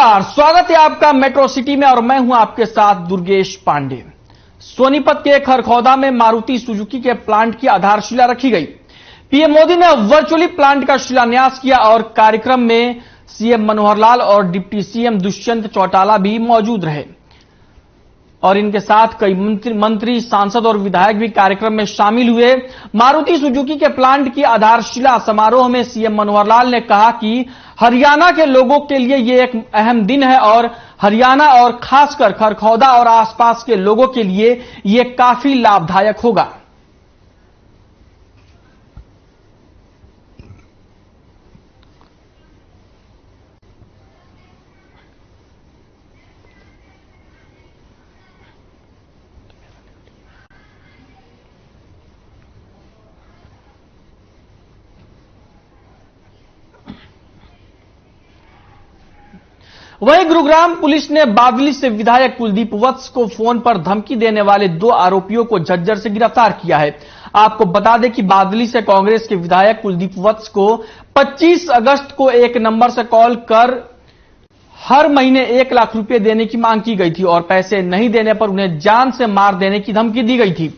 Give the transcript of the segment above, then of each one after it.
नमस्कार, स्वागत है आपका मेट्रो सिटी में और मैं हूं आपके साथ दुर्गेश पांडे। सोनीपत के खरखौदा में मारुति सुजुकी के प्लांट की आधारशिला रखी गई। पीएम मोदी ने वर्चुअली प्लांट का शिलान्यास किया और कार्यक्रम में सीएम मनोहर लाल और डिप्टी सीएम दुष्यंत चौटाला भी मौजूद रहे और इनके साथ कई मंत्री, सांसद और विधायक भी कार्यक्रम में शामिल हुए। मारुति सुजुकी के प्लांट की आधारशिला समारोह में सीएम मनोहर लाल ने कहा कि हरियाणा के लोगों के लिए ये एक अहम दिन है और हरियाणा और खासकर खरखौदा और आसपास के लोगों के लिए ये काफी लाभदायक होगा। वहीं गुरुग्राम पुलिस ने बादली से विधायक कुलदीप वत्स को फोन पर धमकी देने वाले 2 आरोपियों को झज्जर से गिरफ्तार किया है। आपको बता दें कि बादली से कांग्रेस के विधायक कुलदीप वत्स को 25 अगस्त को एक नंबर से कॉल कर हर महीने 1 लाख रुपए देने की मांग की गई थी और पैसे नहीं देने पर उन्हें जान से मार देने की धमकी दी गई थी,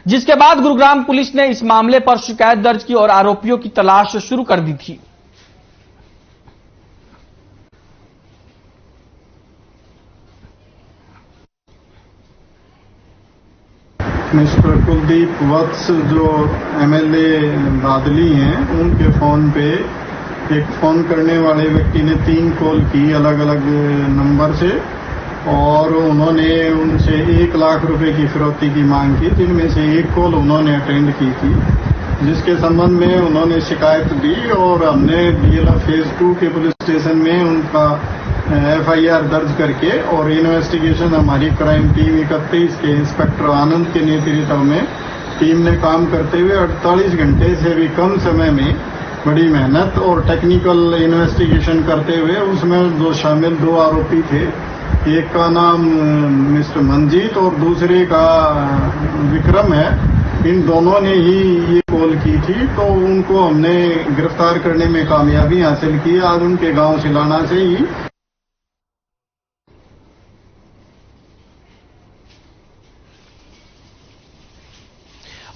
जिसके बाद गुरुग्राम पुलिस ने इस मामले पर शिकायत दर्ज की और आरोपियों की तलाश शुरू कर दी थी। मिस्टर कुलदीप वत्स जो एमएलए बादली हैं, उनके फोन पे एक फोन करने वाले व्यक्ति ने 3 कॉल की अलग अलग नंबर से और उन्होंने उनसे 1 लाख रुपए की फिरौती की मांग की, जिनमें से 1 कॉल उन्होंने अटेंड की थी, जिसके संबंध में उन्होंने शिकायत दी और हमने डीएलएफ फेज 2 के पुलिस स्टेशन में उनका एफआईआर दर्ज करके और इन्वेस्टिगेशन हमारी क्राइम टीम 31 के इंस्पेक्टर आनंद के नेतृत्व में टीम ने काम करते हुए 48 घंटे से भी कम समय में बड़ी मेहनत और टेक्निकल इन्वेस्टिगेशन करते हुए उसमें जो शामिल 2 आरोपी थे, एक का नाम मिस्टर मंजीत और दूसरे का विक्रम है, इन दोनों ने ही ये कॉल की थी, तो उनको हमने गिरफ्तार करने में कामयाबी हासिल की। आज उनके गांव सिलाना से ही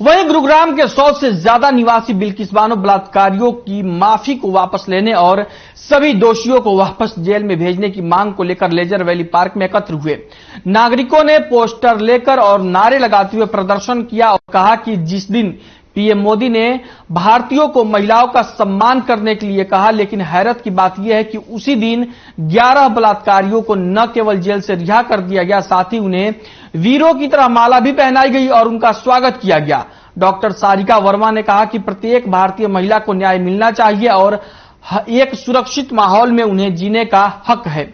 वहीं गुरुग्राम के 100 से ज्यादा निवासी बिल्किस बानो बलात्कारियों की माफी को वापस लेने और सभी दोषियों को वापस जेल में भेजने की मांग को लेकर लेजर वैली पार्क में एकत्र हुए नागरिकों ने पोस्टर लेकर और नारे लगाते हुए प्रदर्शन किया और कहा कि जिस दिन पीएम मोदी ने भारतीयों को महिलाओं का सम्मान करने के लिए कहा, लेकिन हैरत की बात यह है कि उसी दिन 11 बलात्कारियों को न केवल जेल से रिहा कर दिया गया, साथ ही उन्हें वीरों की तरह माला भी पहनाई गई और उनका स्वागत किया गया। डॉक्टर सारिका वर्मा ने कहा कि प्रत्येक भारतीय महिला को न्याय मिलना चाहिए और एक सुरक्षित माहौल में उन्हें जीने का हक है।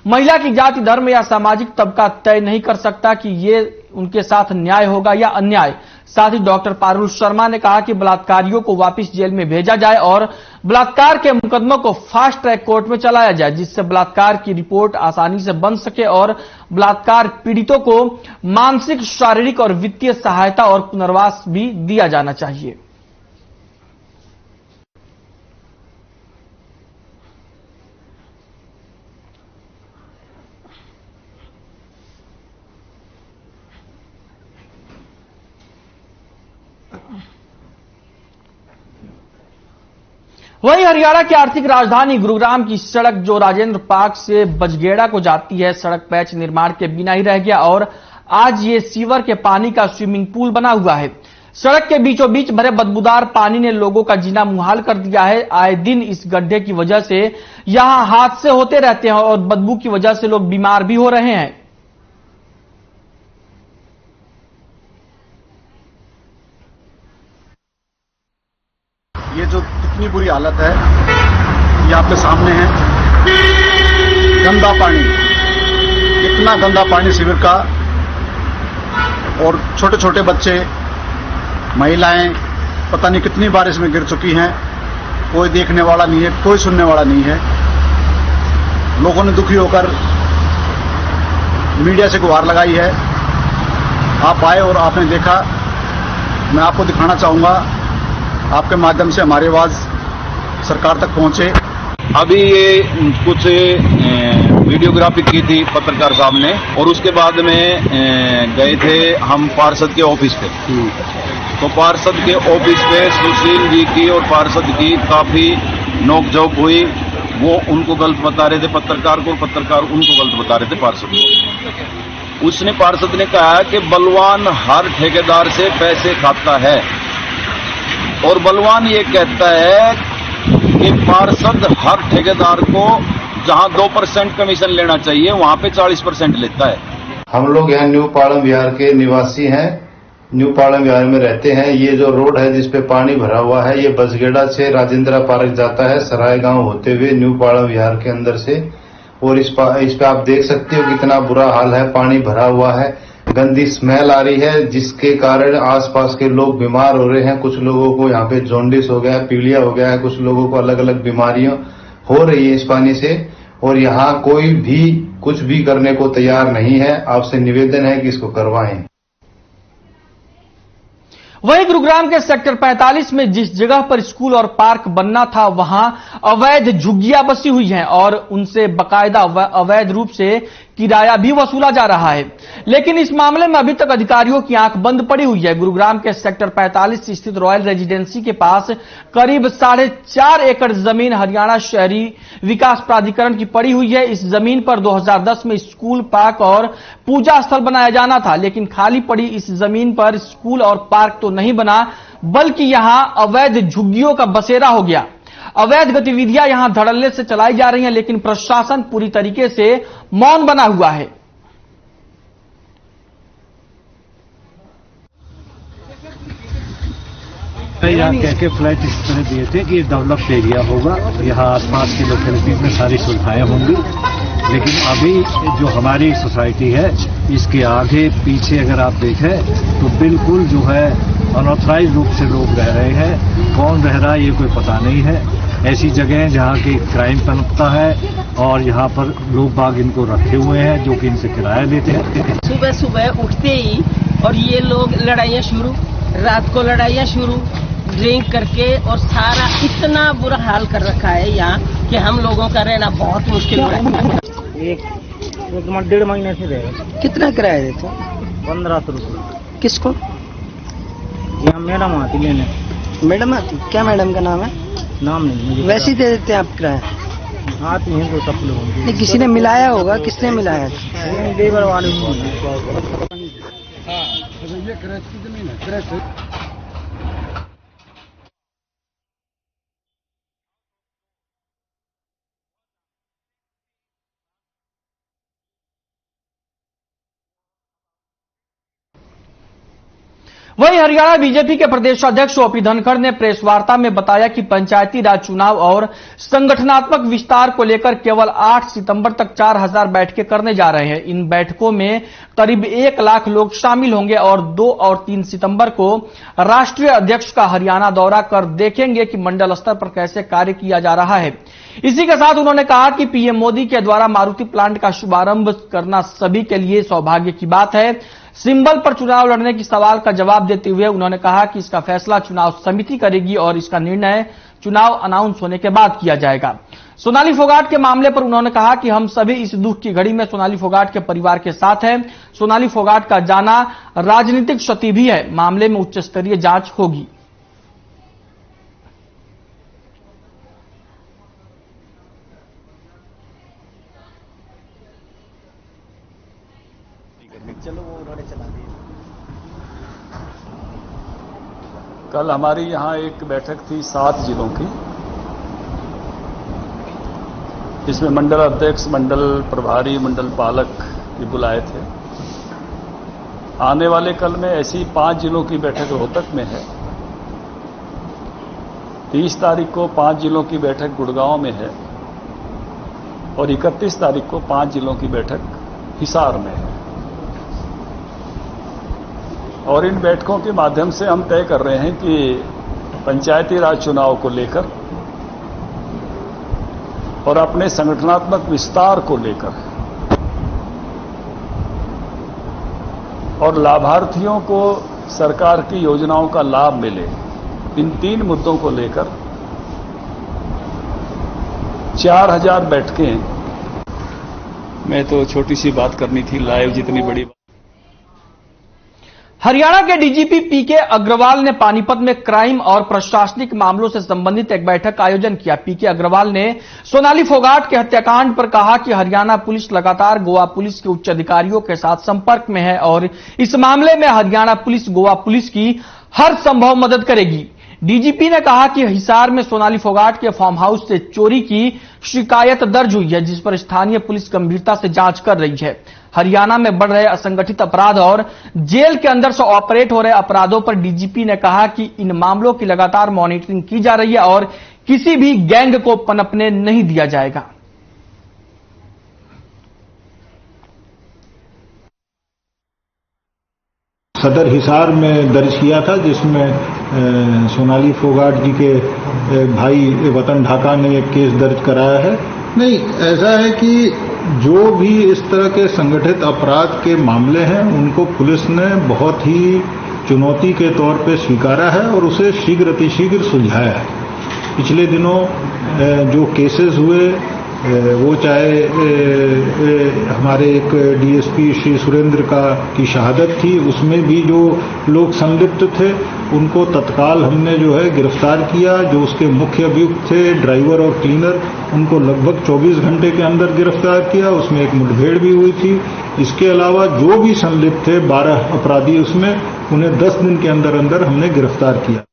महिला की जाति, धर्म या सामाजिक तबका तय नहीं कर सकता कि ये उनके साथ न्याय होगा या अन्याय। साथ ही डॉक्टर पारुल शर्मा ने कहा कि बलात्कारियों को वापस जेल में भेजा जाए और बलात्कार के मुकदमों को फास्ट ट्रैक कोर्ट में चलाया जाए, जिससे बलात्कार की रिपोर्ट आसानी से बन सके और बलात्कार पीड़ितों को मानसिक, शारीरिक और वित्तीय सहायता और पुनर्वास भी दिया जाना चाहिए। वहीं हरियाणा की आर्थिक राजधानी गुरुग्राम की सड़क जो राजेंद्र पार्क से बजगेड़ा को जाती है, सड़क पैच निर्माण के बिना ही रह गया और आज ये सीवर के पानी का स्विमिंग पूल बना हुआ है। सड़क के बीचों बीच भरे बदबूदार पानी ने लोगों का जीना मुहाल कर दिया है। आए दिन इस गड्ढे की वजह से यहां हादसे होते रहते हैं और बदबू की वजह से लोग बीमार भी हो रहे हैं। ये जो कितनी बुरी हालत है ये आपके सामने है। गंदा पानी, इतना गंदा पानी सीवर का, और छोटे छोटे बच्चे, महिलाएं पता नहीं कितनी बार इसमें गिर चुकी हैं। कोई देखने वाला नहीं है, कोई सुनने वाला नहीं है। लोगों ने दुखी होकर मीडिया से गुहार लगाई है। आप आए और आपने देखा। मैं आपको दिखाना चाहूंगा, आपके माध्यम से हमारी आवाज सरकार तक पहुंचे। अभी ये कुछ वीडियोग्राफी की थी पत्रकार साहब ने, और उसके बाद में गए थे हम पार्षद के ऑफिस पे। तो पार्षद के ऑफिस पे सुशील जी की और पार्षद की काफी नोकझोंक हुई। वो उनको गलत बता रहे थे पत्रकार को, पत्रकार उनको गलत बता रहे थे पार्षद को। उसने पार्षद ने कहा कि बलवान हर ठेकेदार से पैसे खाता है, और बलवान ये कहता है कि पार्षद हर ठेकेदार को जहां 2% कमीशन लेना चाहिए वहां पे 40% लेता है। हम लोग यहाँ न्यू पाड़म विहार के निवासी हैं, न्यू पाड़म विहार में रहते हैं। ये जो रोड है जिसपे पानी भरा हुआ है, ये बसगेड़ा से राजेंद्रा पार्क जाता है सराय गांव होते हुए न्यू पाड़म विहार के अंदर से। और इस पे आप देख सकते हो कितना बुरा हाल है, पानी भरा हुआ है, गंदी स्मेल आ रही है, जिसके कारण आसपास के लोग बीमार हो रहे हैं। कुछ लोगों को यहाँ पे जॉन्डिस हो गया है, पीलिया हो गया है, कुछ लोगों को अलग अलग बीमारियां हो रही है इस पानी से। और यहाँ कोई भी कुछ भी करने को तैयार नहीं है। आपसे निवेदन है कि इसको करवाएं। वहीं गुरुग्राम के सेक्टर 45 में जिस जगह पर स्कूल और पार्क बनना था, वहां अवैध झुग्गियां बसी हुई हैं और उनसे बकायदा अवैध रूप से किराया भी वसूला जा रहा है। लेकिन इस मामले में अभी तक अधिकारियों की आंख बंद पड़ी हुई है। गुरुग्राम के सेक्टर 45 स्थित रॉयल रेजिडेंसी के पास करीब 4.5 एकड़ जमीन हरियाणा शहरी विकास प्राधिकरण की पड़ी हुई है। इस जमीन पर 2010 में स्कूल, पार्क और पूजा स्थल बनाया जाना था, लेकिन खाली पड़ी इस जमीन पर स्कूल और पार्क तो नहीं बना, बल्कि यहां अवैध झुग्गियों का बसेरा हो गया। अवैध गतिविधियां यहां धड़ल्ले से चलाई जा रही हैं, लेकिन प्रशासन पूरी तरीके से मौन बना हुआ है। यहाँ के फ्लैट इस तरह दिए थे कि डेवलप्ड एरिया होगा, यहाँ आसपास की लोकेलिटीज में सारी सुविधाएं होंगी। लेकिन अभी जो हमारी सोसाइटी है, इसके आगे पीछे अगर आप देखें तो बिल्कुल जो है अनऑथराइज रूप से लोग रह रहे हैं। कौन रह रहा है ये कोई पता नहीं है। ऐसी जगह हैं जहाँ की क्राइम पनपता है और यहाँ पर लोग बाग इनको रखे हुए हैं जो कि इनसे किराया लेते हैं। सुबह सुबह उठते ही और ये लोग लड़ाइयाँ शुरू, रात को लड़ाइयाँ शुरू, ड्रिंक करके, और सारा इतना बुरा हाल कर रखा है यहाँ कि हम लोगों का रहना बहुत मुश्किल हो रहा है। एक 1.5 महीने से रहेगा। कितना किराया देते? 1500 रुपये। किसको? यहाँ मैडम आती लेने। मैडम आती? क्या मैडम का नाम है? नाम नहीं मुझे। वैसे ही दे देते हैं आप किराया? आती हैं तो सब लोग। किसी ने मिलाया होगा, किसने मिलाया? लेबर वाले। वहीं हरियाणा बीजेपी के प्रदेश अध्यक्ष ओपी धनखड़ ने प्रेस वार्ता में बताया कि पंचायती राज चुनाव और संगठनात्मक विस्तार को लेकर केवल 8 सितंबर तक 4000 बैठकें करने जा रहे हैं। इन बैठकों में करीब 1 लाख लोग शामिल होंगे और 2 और 3 सितंबर को राष्ट्रीय अध्यक्ष का हरियाणा दौरा कर देखेंगे कि मंडल स्तर पर कैसे कार्य किया जा रहा है। इसी के साथ उन्होंने कहा कि पीएम मोदी के द्वारा मारुति प्लांट का शुभारंभ करना सभी के लिए सौभाग्य की बात है। सिंबल पर चुनाव लड़ने की सवाल का जवाब देते हुए उन्होंने कहा कि इसका फैसला चुनाव समिति करेगी और इसका निर्णय चुनाव अनाउंस होने के बाद किया जाएगा। सोनाली फोगाट के मामले पर उन्होंने कहा कि हम सभी इस दुख की घड़ी में सोनाली फोगाट के परिवार के साथ हैं। सोनाली फोगाट का जाना राजनीतिक क्षति भी है। मामले में उच्च स्तरीय जांच होगी। कल हमारी यहाँ एक बैठक थी 7 जिलों की, जिसमें मंडल अध्यक्ष, मंडल प्रभारी, मंडल पालक भी बुलाए थे। आने वाले कल में ऐसी 5 जिलों की बैठक रोहतक में है। 30 तारीख को 5 जिलों की बैठक गुड़गांव में है और 31 तारीख को 5 जिलों की बैठक हिसार में है। और इन बैठकों के माध्यम से हम तय कर रहे हैं कि पंचायती राज चुनाव को लेकर और अपने संगठनात्मक विस्तार को लेकर और लाभार्थियों को सरकार की योजनाओं का लाभ मिले, इन 3 मुद्दों को लेकर 4000 बैठकें मैं तो छोटी सी बात करनी थी, लाइव जितनी बड़ी। हरियाणा के डीजीपी पीके अग्रवाल ने पानीपत में क्राइम और प्रशासनिक मामलों से संबंधित एक बैठक का आयोजन किया। पीके अग्रवाल ने सोनाली फोगाट के हत्याकांड पर कहा कि हरियाणा पुलिस लगातार गोवा पुलिस के उच्च अधिकारियों के साथ संपर्क में है और इस मामले में हरियाणा पुलिस गोवा पुलिस की हर संभव मदद करेगी। डीजीपी ने कहा कि हिसार में सोनाली फोगाट के फार्म हाउस से चोरी की शिकायत दर्ज हुई है, जिस पर स्थानीय पुलिस गंभीरता से जांच कर रही है। हरियाणा में बढ़ रहे असंगठित अपराध और जेल के अंदर से ऑपरेट हो रहे अपराधों पर डीजीपी ने कहा कि इन मामलों की लगातार मॉनिटरिंग की जा रही है और किसी भी गैंग को पनपने नहीं दिया जाएगा। सदर हिसार में दर्ज किया था, जिसमें सोनाली फोगाट जी के भाई वतन ढाका ने एक केस दर्ज कराया है। नहीं, ऐसा है कि जो भी इस तरह के संगठित अपराध के मामले हैं उनको पुलिस ने बहुत ही चुनौती के तौर पे स्वीकारा है और उसे शीघ्र अतिशीघ्र सुलझाया है। पिछले दिनों जो केसेस हुए वो चाहे हमारे एक डीएसपी श्री सुरेंद्र की शहादत थी, उसमें भी जो लोग संलिप्त थे उनको तत्काल हमने जो है गिरफ्तार किया। जो उसके मुख्य अभियुक्त थे ड्राइवर और क्लीनर, उनको लगभग 24 घंटे के अंदर गिरफ्तार किया। उसमें एक मुठभेड़ भी हुई थी। इसके अलावा जो भी संलिप्त थे 12 अपराधी, उसमें उन्हें 10 दिन के अंदर अंदर हमने गिरफ्तार किया।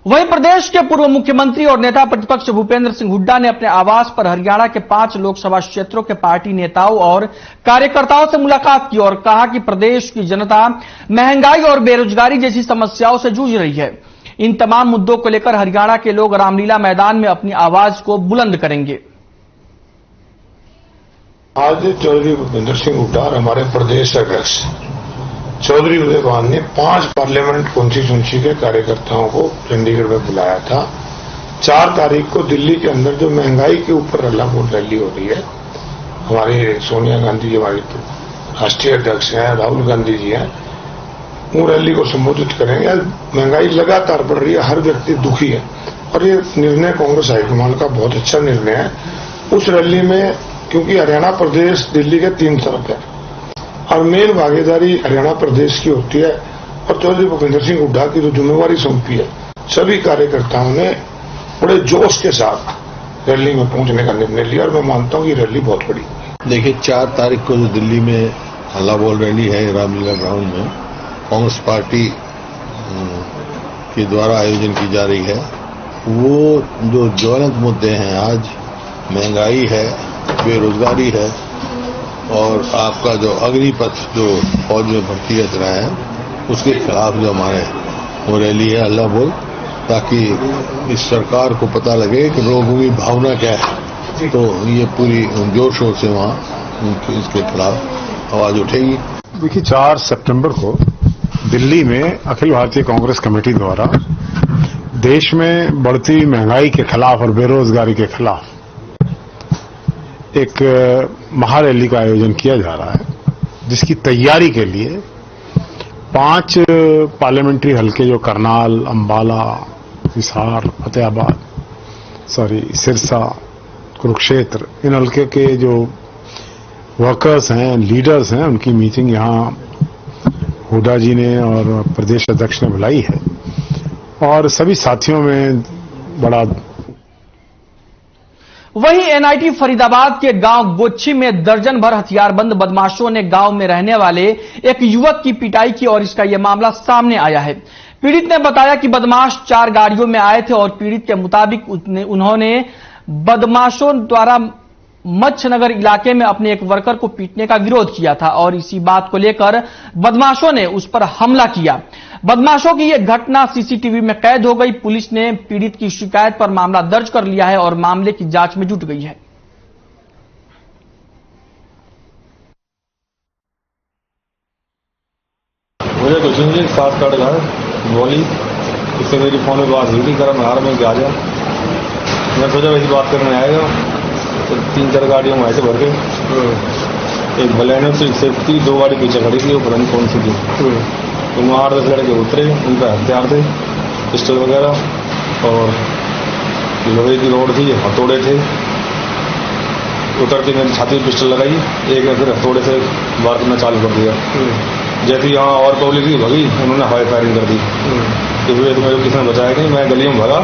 वहीं प्रदेश के पूर्व मुख्यमंत्री और नेता प्रतिपक्ष भूपेंद्र सिंह हुड्डा ने अपने आवास पर हरियाणा के 5 लोकसभा क्षेत्रों के पार्टी नेताओं और कार्यकर्ताओं से मुलाकात की और कहा कि प्रदेश की जनता महंगाई और बेरोजगारी जैसी समस्याओं से जूझ रही है। इन तमाम मुद्दों को लेकर हरियाणा के लोग रामलीला मैदान में अपनी आवाज को बुलंद करेंगे। आज चौधरी भूपेंद्र सिंह हुड्डा और हमारे प्रदेश अध्यक्ष चौधरी उदयभान ने 5 पार्लियामेंट कॉन्स्टिट्यूंसी के कार्यकर्ताओं को चंडीगढ़ में बुलाया था। 4 तारीख को दिल्ली के अंदर जो महंगाई के ऊपर रैली हो रही है, हमारी सोनिया गांधी जी हमारी राष्ट्रीय अध्यक्ष हैं, राहुल गांधी जी हैं, वो रैली को संबोधित करेंगे। महंगाई लगातार बढ़ रही है, हर व्यक्ति दुखी है और ये निर्णय कांग्रेस हाईकमान का बहुत अच्छा निर्णय है। उस रैली में क्योंकि हरियाणा प्रदेश दिल्ली के 3 तरफ है और मेन भागीदारी हरियाणा प्रदेश की होती है और चौधरी भूपेंद्र सिंह हुड्डा की जो जिम्मेवारी सौंपी है, सभी कार्यकर्ताओं ने बड़े जोश के साथ रैली में पहुंचने का निर्णय लिया और मैं मानता हूं कि रैली बहुत बड़ी। देखिए 4 तारीख को जो दिल्ली में हल्ला बोल रैली है रामलीला ग्राउंड में कांग्रेस पार्टी के द्वारा आयोजन की जा रही है, वो जो ज्वलंत मुद्दे हैं आज महंगाई है, बेरोजगारी है और आपका जो अग्निपथ जो फौज में भर्ती रहा है उसके खिलाफ जो हमारे वो रैली है हल्ला बोल, ताकि इस सरकार को पता लगे कि लोगों की भावना क्या है, तो ये पूरी जोर शोर से वहाँ इसके खिलाफ आवाज उठेगी। देखिए 4 सितंबर को दिल्ली में अखिल भारतीय कांग्रेस कमेटी द्वारा देश में बढ़ती महंगाई के खिलाफ और बेरोजगारी के खिलाफ एक महारैली का आयोजन किया जा रहा है, जिसकी तैयारी के लिए 5 पार्लियामेंट्री हलके जो करनाल, अंबाला, हिसार, फतेहाबाद, सिरसा, कुरुक्षेत्र, इन हलके के जो वर्कर्स हैं, लीडर्स हैं, उनकी मीटिंग यहाँ हुड्डा जी ने और प्रदेश अध्यक्ष ने बुलाई है और सभी साथियों में बड़ा। वहीं एनआईटी फरीदाबाद के गांव गोच्छी में दर्जन भर हथियारबंद बदमाशों ने गांव में रहने वाले एक युवक की पिटाई की और इसका यह मामला सामने आया है। पीड़ित ने बताया कि बदमाश 4 गाड़ियों में आए थे और पीड़ित के मुताबिक उन्होंने बदमाशों द्वारा मच्छनगर इलाके में अपने एक वर्कर को पीटने का विरोध किया था और इसी बात को लेकर बदमाशों ने उस पर हमला किया। बदमाशों की यह घटना सीसीटीवी में कैद हो गई। पुलिस ने पीड़ित की शिकायत पर मामला दर्ज कर लिया है और मामले की जांच में जुट गई है। मुझे कुछ नहीं, 7 कार्ड घर गोली, इससे मेरी फोन में बात हुई थी, करा मैं हार में क्या आ जा, मैं सोचा वैसी बात करने आएगा तो 3-4 गाड़ियों में ऐसे भर के, एक बलेनो से सेफ्टी, 2 गाड़ी पीछे खड़ी थी, वो पता नहीं कौन सी थी, तो वहाँ 8-10 लड़के उतरे, उनका हथियार थे, पिस्टल वगैरह और लोहे की रोड थी, हथौड़े थे उतरते मेरी छाती में पिस्टल लगाई, एक ने फिर हथौड़े से वार करना चालू कर दिया। जैसे यहाँ और पब्लिक भी भगी, उन्होंने हवाई फायरिंग कर दी। तो मेरे किसी ने बचाया नहीं, मैं गली में भगा,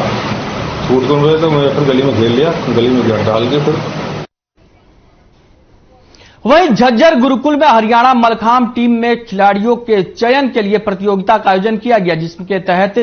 छूट कर रहे तो मैं फिर गली में घेर लिया, गली में घेर डाल के फिर। वहीं झज्जर गुरुकुल में हरियाणा मलखांब टीम में खिलाड़ियों के चयन के लिए प्रतियोगिता का आयोजन किया गया, जिसके तहत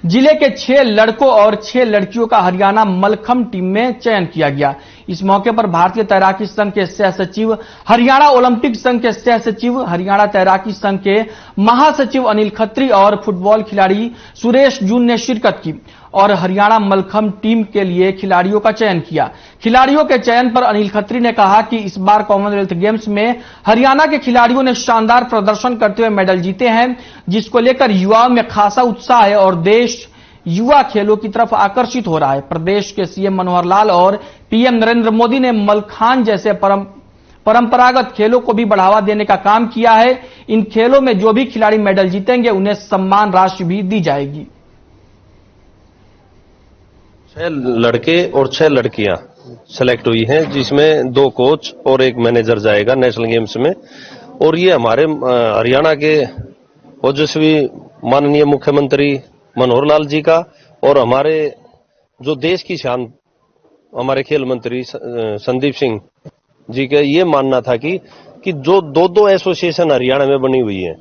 जिले के 6 लड़कों और 6 लड़कियों का हरियाणा मलखंब टीम में चयन किया गया। इस मौके पर भारतीय तैराकी संघ के सह सचिव, हरियाणा ओलंपिक संघ के सह सचिव, हरियाणा तैराकी संघ के महासचिव अनिल खत्री और फुटबॉल खिलाड़ी सुरेश जून ने शिरकत की और हरियाणा मलखंब टीम के लिए खिलाड़ियों का चयन किया। खिलाड़ियों के चयन पर अनिल खत्री ने कहा कि इस बार कॉमनवेल्थ गेम्स में हरियाणा के खिलाड़ियों ने शानदार प्रदर्शन करते हुए मेडल जीते हैं, जिसको लेकर युवाओं में खासा उत्साह है और देश युवा खेलों की तरफ आकर्षित हो रहा है। प्रदेश के सीएम मनोहर लाल और पीएम नरेंद्र मोदी ने मलखान जैसे परंपरागत खेलों को भी बढ़ावा देने का काम किया है। इन खेलों में जो भी खिलाड़ी मेडल जीतेंगे उन्हें सम्मान राशि भी दी जाएगी। 6 लड़के और 6 लड़कियां सेलेक्ट हुई हैं, जिसमें 2 कोच और 1 मैनेजर जाएगा नेशनल गेम्स में। और ये हमारे हरियाणा के ओजस्वी माननीय मुख्यमंत्री मनोहर लाल जी का और हमारे जो देश की शान हमारे खेल मंत्री संदीप सिंह जी का ये मानना था कि जो 2 एसोसिएशन हरियाणा में बनी हुई है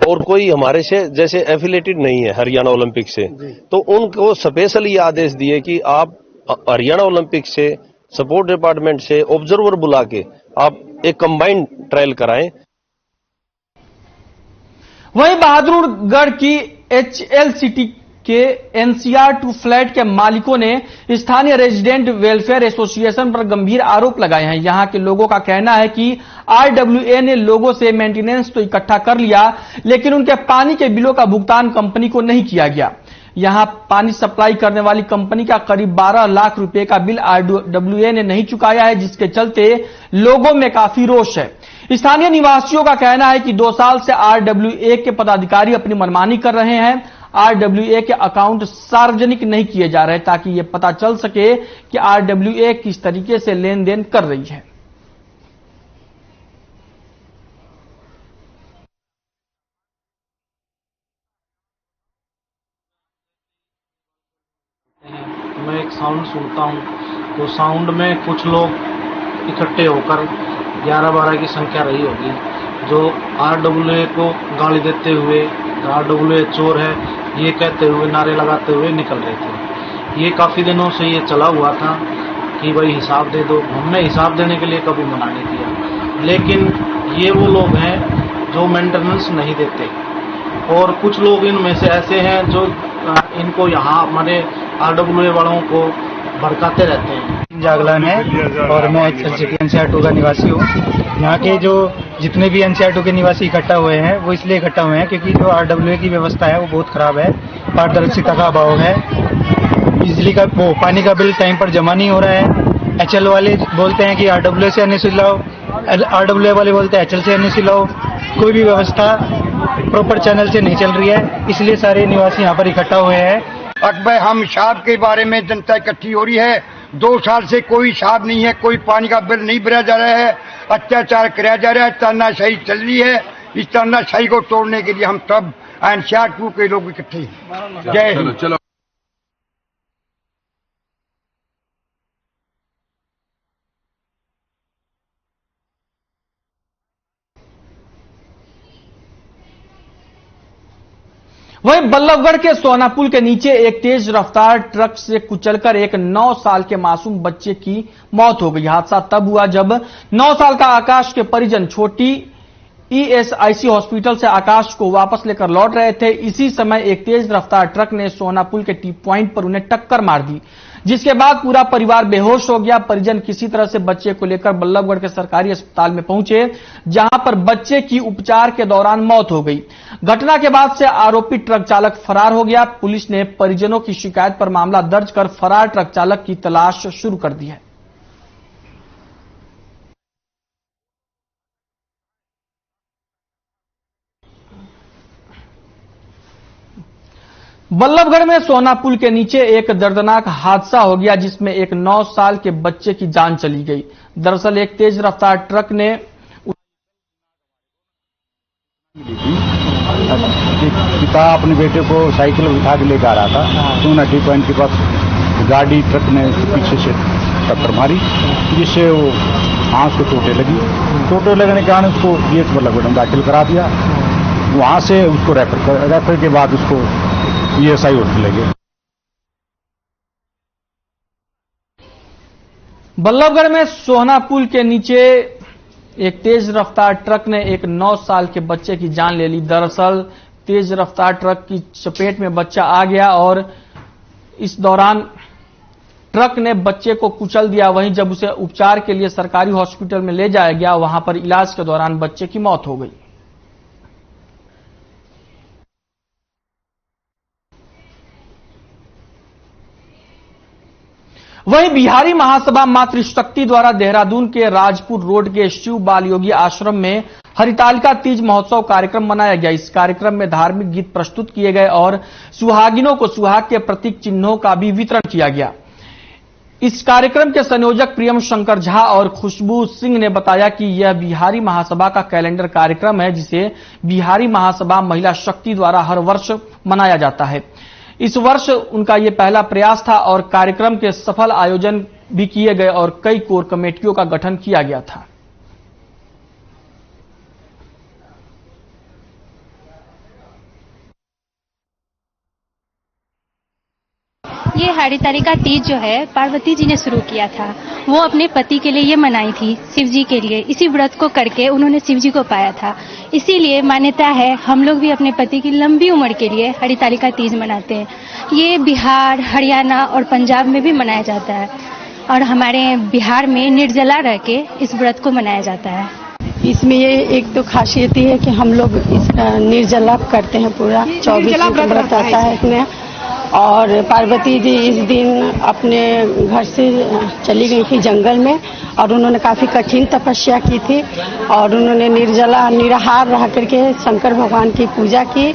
और कोई हमारे से जैसे एफिलेटेड नहीं है हरियाणा ओलंपिक से, तो उनको स्पेशल ये आदेश दिए कि आप हरियाणा ओलंपिक से, सपोर्ट डिपार्टमेंट से ऑब्जर्वर बुला के आप एक कंबाइंड ट्रायल कराएं। वहीं बहादुरगढ़ की HLCT के NCR 2 फ्लैट के मालिकों ने स्थानीय रेजिडेंट वेलफेयर एसोसिएशन पर गंभीर आरोप लगाए हैं। यहां के लोगों का कहना है कि RWA ने लोगों से मेंटेनेंस तो इकट्ठा कर लिया, लेकिन उनके पानी के बिलों का भुगतान कंपनी को नहीं किया गया। यहां पानी सप्लाई करने वाली कंपनी का करीब 12 लाख रुपए का बिल RWA ने नहीं चुकाया है, जिसके चलते लोगों में काफी रोष है। स्थानीय निवासियों का कहना है कि 2 साल से RWA के पदाधिकारी अपनी मनमानी कर रहे हैं। RWA के अकाउंट सार्वजनिक नहीं किए जा रहे ताकि यह पता चल सके कि RWA किस तरीके से लेन देन कर रही है। मैं एक साउंड सुनता हूँ तो साउंड में कुछ लोग इकट्ठे होकर 11-12 की संख्या रही होगी, जो RWA को गाली देते हुए RWA चोर है ये कहते हुए नारे लगाते हुए निकल रहे थे। ये काफी दिनों से ये चला हुआ था कि भाई हिसाब दे दो। हमने हिसाब देने के लिए कभी मना नहीं किया, लेकिन ये वो लोग हैं जो मेंटेनेंस नहीं देते और कुछ लोग इनमें से ऐसे हैं जो इनको यहाँ हमारे RWA वालों को भड़काते रहते हैं। जागलन है और मैं NCR 2 का निवासी हूँ। यहाँ के जो जितने भी NCR 2 के निवासी इकट्ठा हुए हैं वो इसलिए इकट्ठा हुए हैं क्योंकि जो RWA की व्यवस्था है वो बहुत खराब है, पारदर्शिता का अभाव है, बिजली का पानी का बिल टाइम पर जमा नहीं हो रहा है। HL वाले बोलते हैं कि RWA से NOC लाओ, RWA वाले बोलते हैं HL से NOC लाओ। कोई भी व्यवस्था प्रॉपर चैनल से नहीं चल रही है, इसलिए सारे निवासी यहाँ पर इकट्ठा हुए हैं। अकबर हम हिसाब के बारे में जनता इकट्ठी हो रही है। 2 साल से कोई हिसाब नहीं है, कोई पानी का बिल नहीं भरा जा रहा है, अत्याचार कराया जा रहा है, तानाशाही चल रही है। इस तानाशाही को तोड़ने के लिए हम सब NCR 2 के लोग इकट्ठे हैं। जय हिंद। वहीं बल्लभगढ़ के सोनापुल के नीचे एक तेज रफ्तार ट्रक से कुचलकर एक 9 साल के मासूम बच्चे की मौत हो गई। हादसा तब हुआ जब 9 साल का आकाश के परिजन छोटी ESIC हॉस्पिटल से आकाश को वापस लेकर लौट रहे थे। इसी समय एक तेज रफ्तार ट्रक ने सोनापुल के टी पॉइंट पर उन्हें टक्कर मार दी, जिसके बाद पूरा परिवार बेहोश हो गया। परिजन किसी तरह से बच्चे को लेकर बल्लभगढ़ के सरकारी अस्पताल में पहुंचे, जहां पर बच्चे की उपचार के दौरान मौत हो गई। घटना के बाद से आरोपी ट्रक चालक फरार हो गया। पुलिस ने परिजनों की शिकायत पर मामला दर्ज कर फरार ट्रक चालक की तलाश शुरू कर दी है। बल्लभगढ़ में सोना पुल के नीचे एक दर्दनाक हादसा हो गया जिसमें एक 9 साल के बच्चे की जान चली गई। दरअसल एक तेज रफ्तार ट्रक ने पिता अपने बेटे को साइकिल उठा के लेकर आ रहा था, तो नटी पॉइंट के पास गाड़ी ट्रक ने पीछे से टक्कर मारी, जिससे वो आंख को चोटें लगी। चोटें लगने के कारण उसको जीएच बल्लभगढ़ में दाखिल करा दिया। वहां से उसको रेफर के बाद उसको ईएसआई होने लगे। बल्लभगढ़ में सोहना पुल के नीचे एक तेज रफ्तार ट्रक ने एक 9 साल के बच्चे की जान ले ली। दरअसल तेज रफ्तार ट्रक की चपेट में बच्चा आ गया और इस दौरान ट्रक ने बच्चे को कुचल दिया। वहीं जब उसे उपचार के लिए सरकारी हॉस्पिटल में ले जाया गया, वहां पर इलाज के दौरान बच्चे की मौत हो गई। वहीं बिहारी महासभा मातृशक्ति द्वारा देहरादून के राजपुर रोड के शिव बाल योगी आश्रम में हरितालिका तीज महोत्सव कार्यक्रम मनाया गया। इस कार्यक्रम में धार्मिक गीत प्रस्तुत किए गए और सुहागिनों को सुहाग के प्रतीक चिन्हों का भी वितरण किया गया। इस कार्यक्रम के संयोजक प्रियम शंकर झा और खुशबू सिंह ने बताया कि यह बिहारी महासभा का कैलेंडर कार्यक्रम है, जिसे बिहारी महासभा महिला शक्ति द्वारा हर वर्ष मनाया जाता है। इस वर्ष उनका यह पहला प्रयास था और कार्यक्रम के सफल आयोजन भी किए गए और कई कोर कमेटियों का गठन किया गया था। ये हरितालिका तीज जो है पार्वती जी ने शुरू किया था। वो अपने पति के लिए ये मनाई थी, शिव जी के लिए। इसी व्रत को करके उन्होंने शिव जी को पाया था। इसीलिए मान्यता है हम लोग भी अपने पति की लंबी उम्र के लिए हरितालिका तीज मनाते हैं। ये बिहार, हरियाणा और पंजाब में भी मनाया जाता है और हमारे बिहार में निर्जला रह के इस व्रत को मनाया जाता है। इसमें ये एक तो खासियत ये है कि हम लोग इसका निर्जला करते हैं, पूरा 24 व्रत आता है इसमें। और पार्वती जी इस दिन अपने घर से चली गई थी जंगल में और उन्होंने काफी कठिन तपस्या की थी और उन्होंने निर्जला निराहार रह करके शंकर भगवान की पूजा की।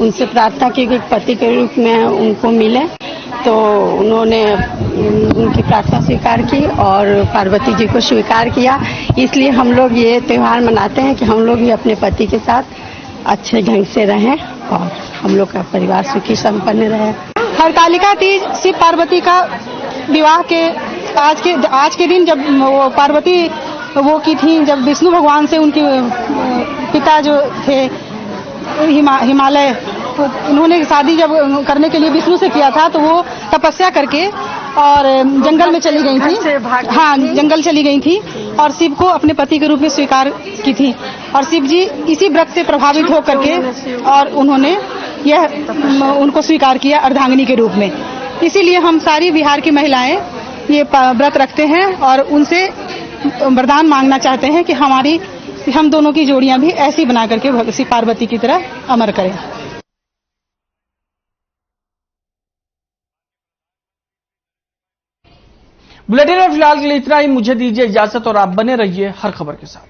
उनसे प्रार्थना की कि पति के रूप में उनको मिले, तो उन्होंने उनकी प्रार्थना स्वीकार की और पार्वती जी को स्वीकार किया। इसलिए हम लोग ये त्योहार मनाते हैं कि हम लोग भी अपने पति के साथ अच्छे ढंग से रहें और हम लोग का परिवार सुखी संपन्न रहे। हरतालिका तीज शिव पार्वती का विवाह के आज के दिन, जब वो पार्वती वो की थी, जब विष्णु भगवान से उनके पिता जो थे हिमालय, तो उन्होंने शादी जब करने के लिए विष्णु से किया था, तो वो तपस्या करके और जंगल में चली गई थी। हाँ, जंगल चली गई थी और शिव को अपने पति के रूप में स्वीकार की थी और शिव जी इसी व्रत से प्रभावित होकर के और उन्होंने यह उनको स्वीकार किया अर्धांगिनी के रूप में। इसीलिए हम सारी बिहार की महिलाएं ये व्रत रखते हैं और उनसे वरदान मांगना चाहते हैं कि हम दोनों की जोड़ियां भी ऐसी बना करके भगवती पार्वती की तरह अमर करें। बुलेटिन में फिलहाल के लिए इतना ही। मुझे दीजिए इजाजत और आप बने रहिए हर खबर के साथ।